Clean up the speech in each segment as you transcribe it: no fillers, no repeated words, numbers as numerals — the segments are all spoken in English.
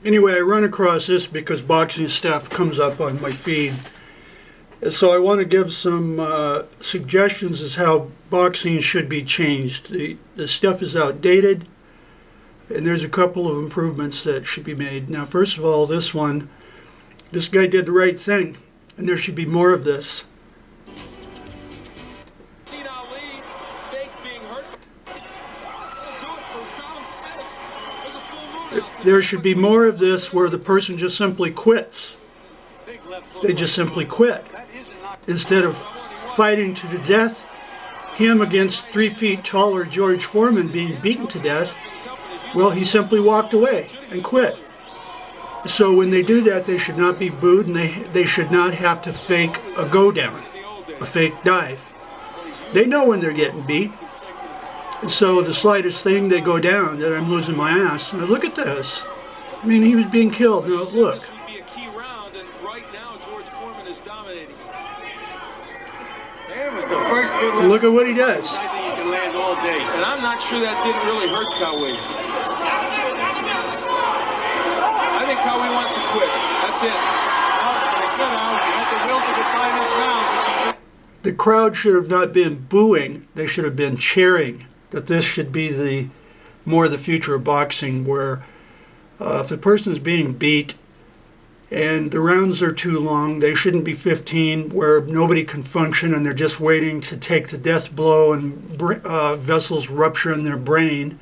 Anyway, I run across this because boxing stuff comes up on my feed. So I want to give some suggestions as how boxing should be changed. The stuff is outdated, and there's a couple of improvements that should be made. Now, first of all, this guy did the right thing, and there should be more of this. There should be more of this where the person just simply quits. They just simply quit. Instead of fighting to the death, him against 3 feet taller George Foreman being beaten to death, well, he simply walked away and quit. So when they do that, they should not be booed, and they should not have to fake a go down, a fake dive. They know when they're getting beat. And so the slightest thing, they go down, that I'm losing my ass. Now look at this. I mean, he was being killed. Now look. Look at what he does. I think he can land all day. And I'm not sure that didn't really hurt Cowie. I think Cowie wants to quit. That's it. Well, I said, Al, he had the will to define this round. The crowd should have not been booing. They should have been cheering. That this should be more the future of boxing, where if the person is being beat and the rounds are too long, they shouldn't be 15 where nobody can function and they're just waiting to take the death blow and vessels rupture in their brain.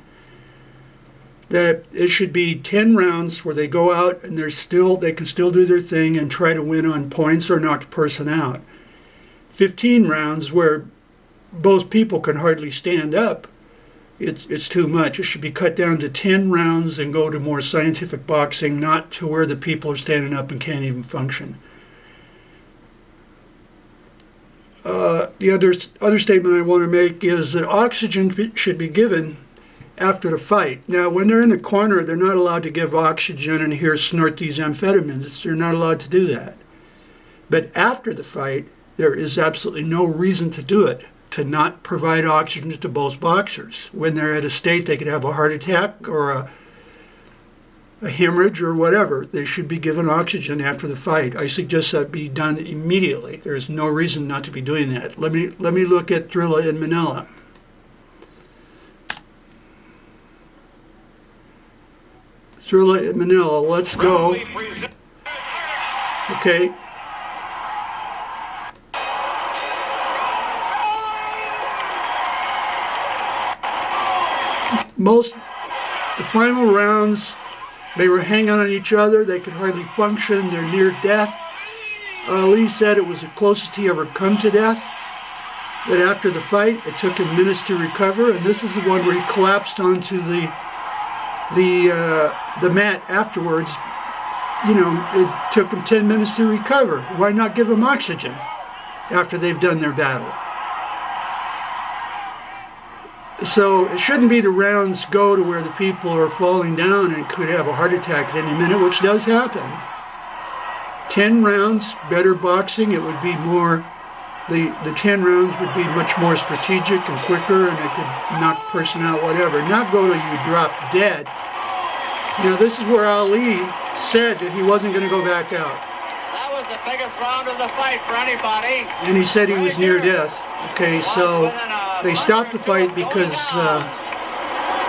That it should be 10 rounds where they go out and they can still do their thing and try to win on points or knock the person out. 15 rounds where both people can hardly stand up. It's too much. It should be cut down to 10 rounds and go to more scientific boxing, not to where the people are standing up and can't even function. The other statement I want to make is that oxygen should be given after the fight. Now, when they're in the corner, they're not allowed to give oxygen and here snort these amphetamines. They're not allowed to do that. But after the fight, there is absolutely no reason to do it, to not provide oxygen to both boxers. When they're at a state they could have a heart attack or a hemorrhage or whatever, they should be given oxygen after the fight. I suggest that be done immediately. There is no reason not to be doing that. Let me look at Thrilla in Manila. Thrilla in Manila, let's go. Okay. The final rounds, they were hanging on each other. They could hardly function. They're near death. Ali said it was the closest he ever come to death. That after the fight, it took him minutes to recover. And this is the one where he collapsed onto the mat afterwards. You know, it took him 10 minutes to recover. Why not give him oxygen after they've done their battle? So it shouldn't be the rounds go to where the people are falling down and could have a heart attack at any minute, which does happen. 10 rounds, better boxing. It would be more, the 10 rounds would be much more strategic and quicker, and they could knock the person out, whatever. Not go till you drop dead. Now this is where Ali said that he wasn't going to go back out. That was the biggest round of the fight for anybody. And he said he was near death. Okay, so they stopped the fight because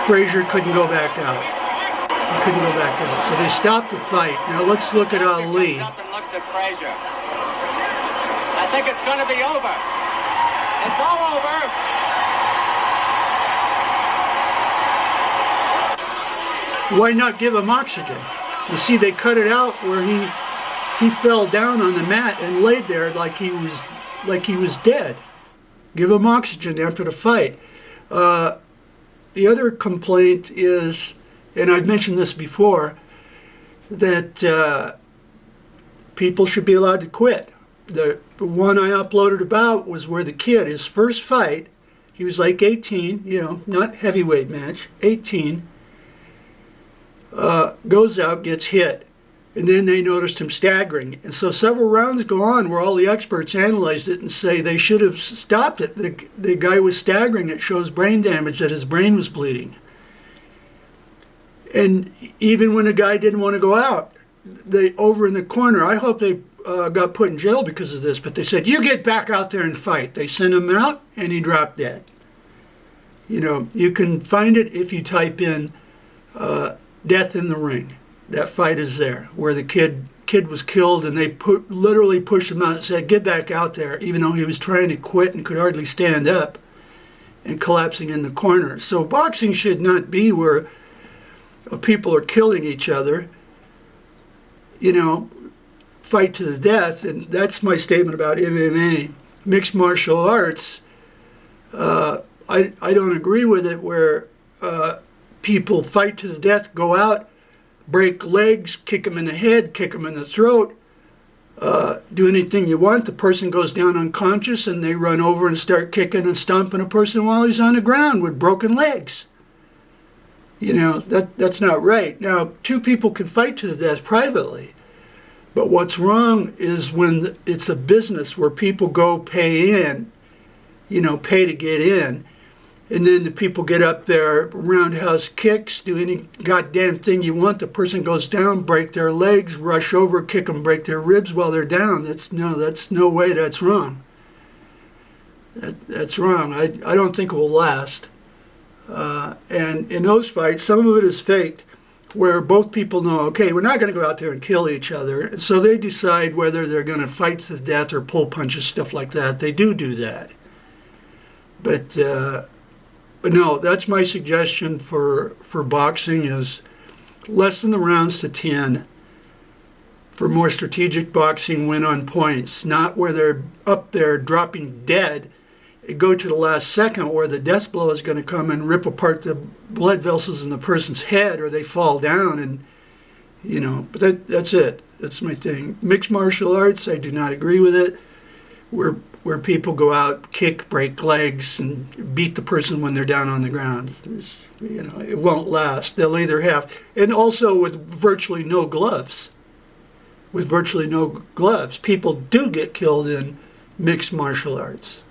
Frazier couldn't go back out. He couldn't go back out. So they stopped the fight. Now let's look at Ali. Up and looked at Frazier. I think it's going to be over. It's all over. Why not give him oxygen? You see, they cut it out where he fell down on the mat and laid there like he was dead. Give him oxygen after the fight. The other complaint is, and I've mentioned this before, that people should be allowed to quit. The one I uploaded about was where the kid, his first fight, he was like 18, you know, not heavyweight match, 18, goes out, gets hit. And then they noticed him staggering. And so several rounds go on where all the experts analyzed it and say they should have stopped it. The guy was staggering. It shows brain damage, that his brain was bleeding. And even when the guy didn't want to go out, they over in the corner, I hope they got put in jail because of this, but they said, you get back out there and fight. They sent him out and he dropped dead. You know, you can find it if you type in death in the ring. That fight is there, where the kid was killed and they literally pushed him out and said, get back out there, even though he was trying to quit and could hardly stand up and collapsing in the corner. So boxing should not be where people are killing each other, you know, fight to the death. And that's my statement about MMA. Mixed martial arts, I don't agree with it where people fight to the death, go out, break legs, kick them in the head, kick them in the throat, do anything you want. The person goes down unconscious and they run over and start kicking and stomping a person while he's on the ground with broken legs. You know, that's not right. Now, two people can fight to the death privately, but what's wrong is when it's a business where people go pay in, you know, pay to get in, and then the people get up there, roundhouse kicks, do any goddamn thing you want. The person goes down, break their legs, rush over, kick them, break their ribs while they're down. That's no way. That's wrong. That's wrong. I don't think it will last. And in those fights, some of it is faked, where both people know, okay, we're not going to go out there and kill each other. And so they decide whether they're going to fight to the death or pull punches, stuff like that. They do that. But no, that's my suggestion for boxing is lessen the rounds to 10. For more strategic boxing, win on points, not where they're up there dropping dead. Go to the last second where the death blow is going to come and rip apart the blood vessels in the person's head, or they fall down, and you know. But that's it. That's my thing. Mixed martial arts, I do not agree with it. Where people go out, kick, break legs, and beat the person when they're down on the ground. You know, it won't last. They'll either have, and also with virtually no gloves. With virtually no gloves, people do get killed in mixed martial arts.